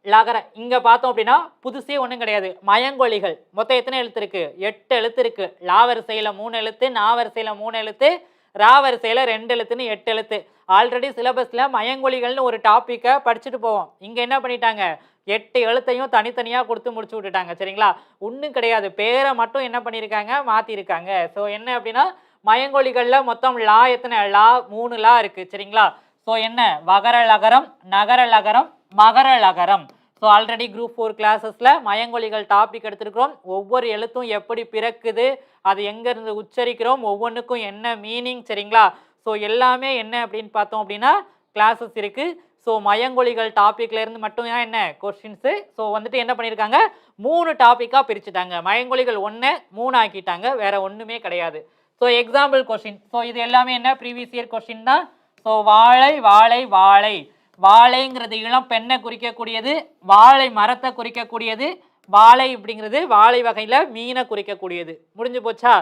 லகர இங்க பார்த்தோம் அப்படின்னா புதுசே ஒன்றும் கிடையாது. மயங்கொலிகள் மொத்தம் எத்தனை எழுத்து இருக்கு? 8 எழுத்து இருக்கு. லா வரிசையில 3 எழுத்து, நா வரிசையில 3 எழுத்து, ரா வரிசையில 2 எழுத்துன்னு 8 எழுத்து. ஆல்ரெடி சிலபஸ்ல மயங்கொலிகள்னு ஒரு டாப்பிக்கை படிச்சுட்டு போவோம். இங்க என்ன பண்ணிட்டாங்க? 8 எழுத்தையும் தனித்தனியா கொடுத்து முடிச்சு விட்டுட்டாங்க. சரிங்களா? ஒன்றும் கிடையாது. பேரை மட்டும் என்ன பண்ணியிருக்காங்க? மாத்திருக்காங்க. ஸோ என்ன அப்படின்னா மயங்கொலிகள்ல மொத்தம் லா எத்தனை? லா 3 லா இருக்கு. சரிங்களா? ஸோ என்ன? வகர லகரம், நகர லகரம், மகர லகரம். ஸோ ஆல்ரெடி குரூப் 4 கிளாஸஸ்ல மயங்கொலிகள் டாபிக் எடுத்திருக்கிறோம். ஒவ்வொரு எழுத்தும் எப்படி பிறக்குது, அது எங்கேருந்து உச்சரிக்கிறோம், ஒவ்வொன்றுக்கும் என்ன மீனிங், சரிங்களா? ஸோ எல்லாமே என்ன அப்படின்னு பார்த்தோம் அப்படின்னா கிளாஸஸ் இருக்கு. ஸோ மயங்கொலிகள் டாப்பிக்ல இருந்து மட்டும் தான் என்ன கொஸ்டின்ஸு. ஸோ வந்துட்டு என்ன பண்ணியிருக்காங்க? 3 டாப்பிக்காக பிரிச்சுட்டாங்க. மயங்கொலிகள் 1 3 ஆக்கிட்டாங்க. வேற ஒன்றுமே கிடையாது. So example question. ஸோ இது எல்லாமே என்ன ப்ரீவியஸ் இயர் கொஸ்டின் தான். ஸோ வாழை வாழை வாழை. வாழைங்கிறது இளம் பெண்ணை குறிக்கக்கூடியது, வாழை மரத்தை குறிக்கக்கூடியது, வாழை அப்படிங்கிறது வாழை வகையில் மீனை குறிக்கக்கூடியது. முடிஞ்சு போச்சா?